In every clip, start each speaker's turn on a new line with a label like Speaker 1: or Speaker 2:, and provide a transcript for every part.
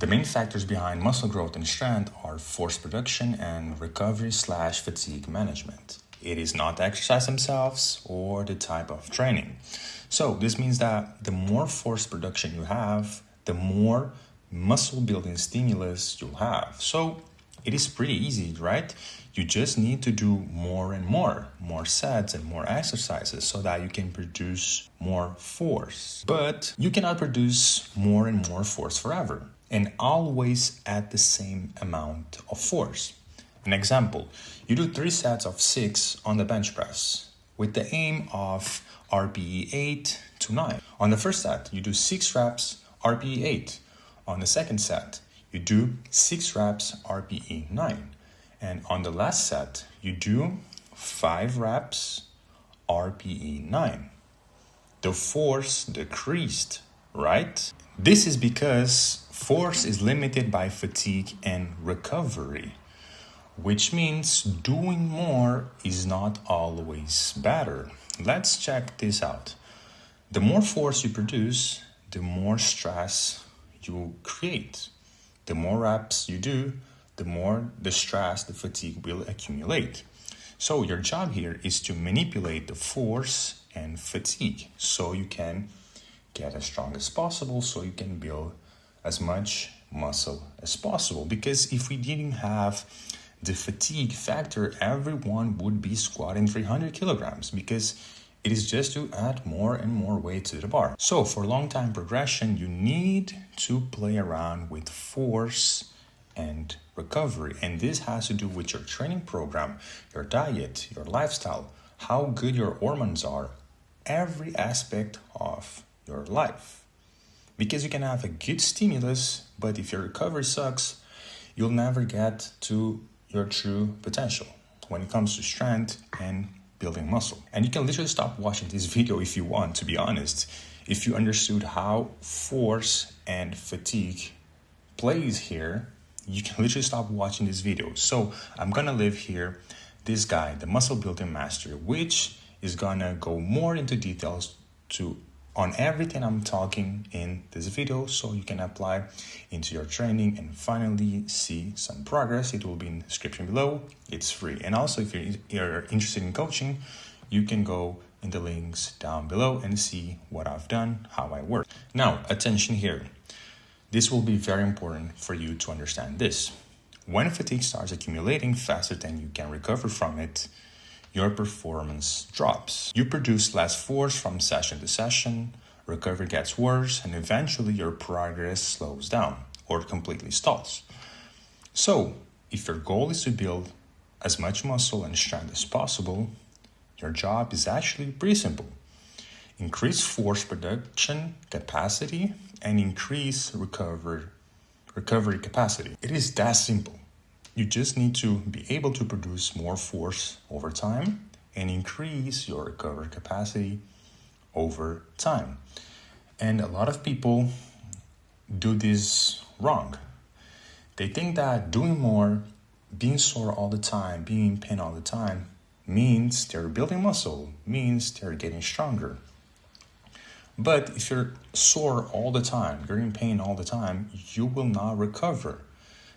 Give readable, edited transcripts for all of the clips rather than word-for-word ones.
Speaker 1: The main factors behind muscle growth and strength are force production and recovery/fatigue management. It is not the exercise themselves or the type of training. So this means that the more force production you have, the more muscle building stimulus you'll have. So it is pretty easy, right? You just need to do more and more sets and more exercises so that you can produce more force. But you cannot produce more and more force forever and always at the same amount of force. An example, you do 3 sets of 6 on the bench press with the aim of RPE 8 to 9. On the first set, you do 6 reps, RPE 8. On the second set, you do 6 reps, RPE 9. And on the last set, you do 5 reps, RPE 9. The force decreased, right? This is because force is limited by fatigue and recovery, which means doing more is not always better. Let's check this out. The more force you produce, the more stress you create. The more reps you do, the more the stress, the fatigue will accumulate. So your job here is to manipulate the force and fatigue so you can get as strong as possible, so you can build as much muscle as possible. Because if we didn't have the fatigue factor, everyone would be squatting 300 kilograms because it is just to add more and more weight to the bar. So for long-time progression, you need to play around with force and recovery. And this has to do with your training program, your diet, your lifestyle, how good your hormones are, every aspect of your life. Because you can have a good stimulus, but if your recovery sucks, you'll never get to your true potential when it comes to strength and building muscle. And you can literally stop watching this video if you want, to be honest. If you understood how force and fatigue plays here, you can literally stop watching this video. So I'm gonna leave here this guy, the Muscle Building Master, which is gonna go more into details on everything I'm talking in this video, so you can apply into your training and finally see some progress. It will be in the description below. It's free. And also, if you're interested in coaching, you can go in the links down below and see what I've done, how I work. Now, attention here. This will be very important for you to understand this. When fatigue starts accumulating faster than you can recover from it, your performance drops. You produce less force from session to session, recovery gets worse, and eventually your progress slows down or completely stalls. So, if your goal is to build as much muscle and strength as possible, your job is actually pretty simple. Increase force production capacity and increase recovery capacity. It is that simple. You just need to be able to produce more force over time and increase your recovery capacity over time. And a lot of people do this wrong. They think that doing more, being sore all the time, being in pain all the time, means they're building muscle, means they're getting stronger. But if you're sore all the time, you're in pain all the time, you will not recover.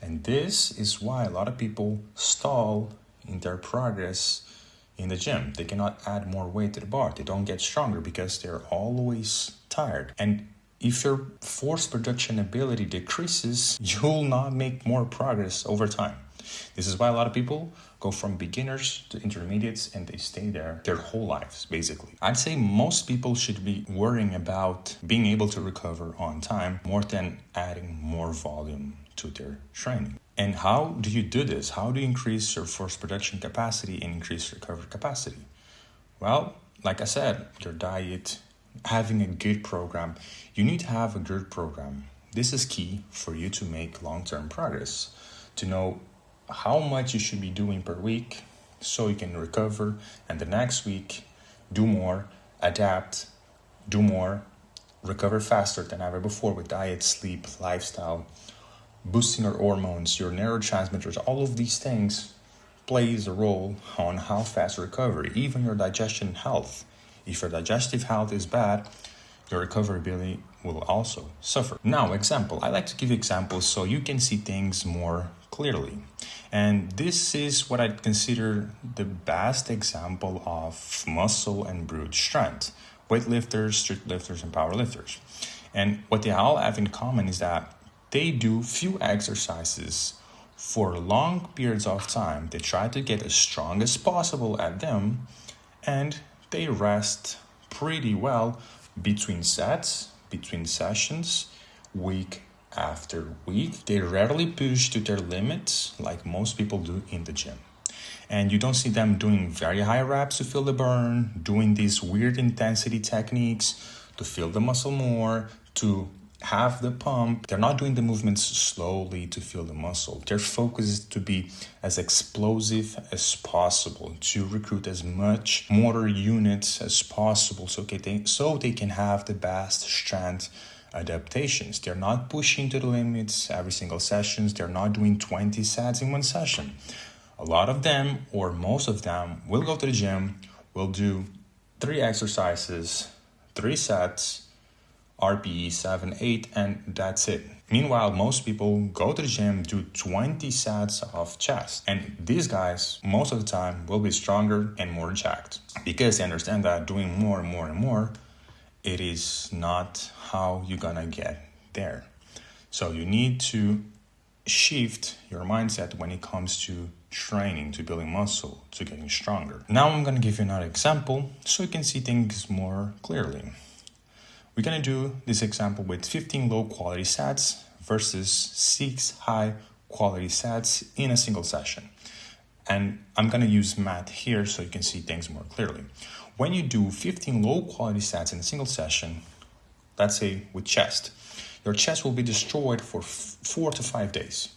Speaker 1: And this is why a lot of people stall in their progress in the gym. They cannot add more weight to the bar. They don't get stronger because they're always tired. And if your force production ability decreases, you'll not make more progress over time. This is why a lot of people go from beginners to intermediates and they stay there their whole lives, basically. I'd say most people should be worrying about being able to recover on time more than adding more volume to their training. And how do you do this? How do you increase your force production capacity and increase recovery capacity? Well, like I said, your diet, having a good program. You need to have a good program. This is key for you to make long-term progress, to know how much you should be doing per week so you can recover, and the next week do more, adapt, do more, recover faster than ever before with diet, sleep, lifestyle, boosting your hormones, your neurotransmitters. All of these things plays a role on how fast recovery, even your digestion health. If your digestive health is bad, your recoverability will also suffer. Now, example. I like to give examples so you can see things more clearly. And this is what I'd consider the best example of muscle and brute strength. Weightlifters, street lifters, and powerlifters. And what they all have in common is that they do few exercises for long periods of time. They try to get as strong as possible at them, and they rest pretty well between sets, between sessions, week after week. They rarely push to their limits like most people do in the gym. And you don't see them doing very high reps to feel the burn, doing these weird intensity techniques to feel the muscle more, to have the pump. They're not doing the movements slowly to feel the muscle. Their focus is to be as explosive as possible, to recruit as much motor units as possible so they can have the best strength adaptations. They're not pushing to the limits every single session. They're not doing 20 sets in one session. A lot of them, or most of them, will go to the gym, will do 3 exercises, 3 sets, RPE 7, 8, and that's it. Meanwhile, most people go to the gym, do 20 sets of chest. And these guys, most of the time, will be stronger and more jacked. Because they understand that doing more and more and more, it is not how you're gonna get there. So you need to shift your mindset when it comes to training, to building muscle, to getting stronger. Now I'm gonna give you another example so you can see things more clearly. We're going to do this example with 15 low quality sets versus 6 high quality sets in a single session. And I'm going to use math here so you can see things more clearly. When you do 15 low quality sets in a single session, let's say with chest, your chest will be destroyed for 4 to 5 days.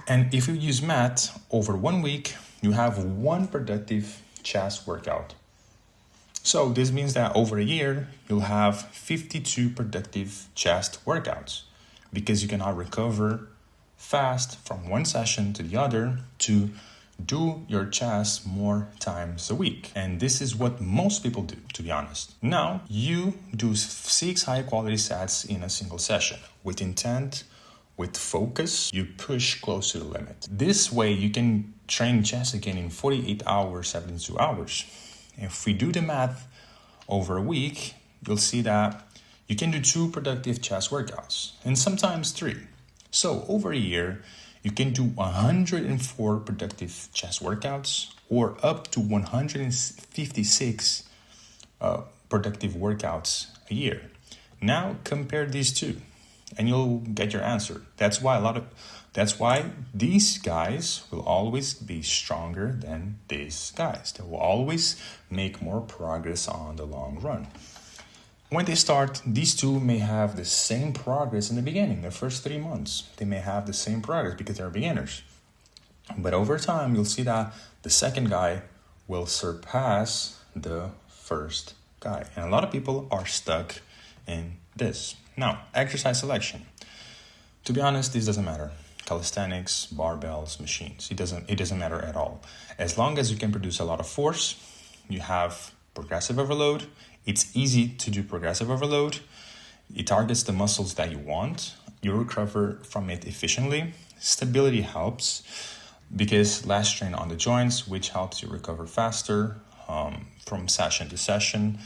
Speaker 1: And if you use math, over 1 week, you have 1 productive chest workout. So this means that over a year, you'll have 52 productive chest workouts because you cannot recover fast from one session to the other to do your chest more times a week. And this is what most people do, to be honest. Now, you do 6 high quality sets in a single session with intent, with focus. You push close to the limit. This way, you can train chest again in 48 hours, 72 hours. If we do the math over a week, you'll see that you can do 2 productive chest workouts and sometimes 3. So over a year, you can do 104 productive chest workouts or up to 156 productive workouts a year. Now compare these two and you'll get your answer. That's why these guys will always be stronger than these guys. They will always make more progress on the long run. When they start, these two may have the same progress in the beginning, the first 3 months. They may have the same progress because they're beginners. But over time, you'll see that the second guy will surpass the first guy. And a lot of people are stuck in this. Now, exercise selection. To be honest, this doesn't matter. Calisthenics, barbells, machines. It doesn't matter at all. As long as you can produce a lot of force, you have progressive overload. It's easy to do progressive overload. It targets the muscles that you want. You recover from it efficiently. Stability helps because less strain on the joints, which helps you recover faster from session to session.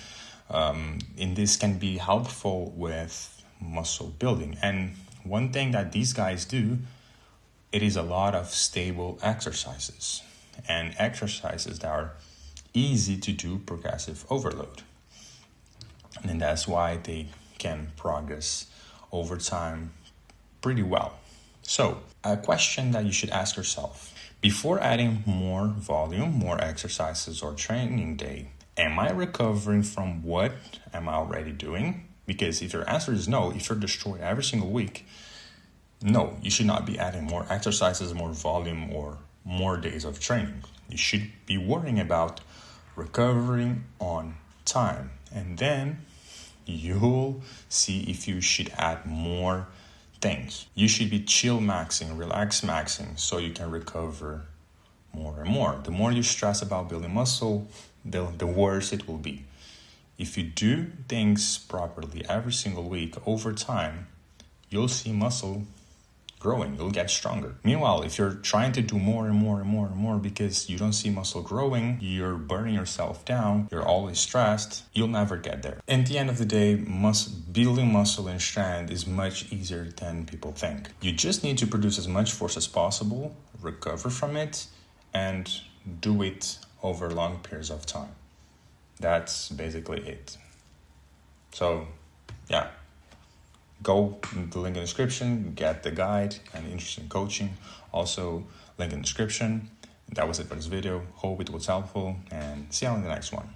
Speaker 1: And this can be helpful with muscle building. And one thing that these guys do, it is a lot of stable exercises and exercises that are easy to do progressive overload. And that's why they can progress over time pretty well. So, a question that you should ask yourself, before adding more volume, more exercises or training day, am I recovering from what am I already doing? Because if your answer is no, if you're destroyed every single week, no, you should not be adding more exercises, more volume, or more days of training. You should be worrying about recovering on time. And then you'll see if you should add more things. You should be chill maxing, relax maxing, so you can recover more and more. The more you stress about building muscle, the worse it will be. If you do things properly every single week, over time, you'll see muscle growing. You'll get stronger. Meanwhile, if you're trying to do more and more and more and more because you don't see muscle growing, you're burning yourself down, you're always stressed, you'll never get there. At the end of the day, building muscle and strength is much easier than people think. You just need to produce as much force as possible, recover from it, and do it over long periods of time. That's basically it. So, yeah. Go in the link in the description, get the guide and interesting coaching. Also, link in the description. That was it for this video. Hope it was helpful and see you on the next one.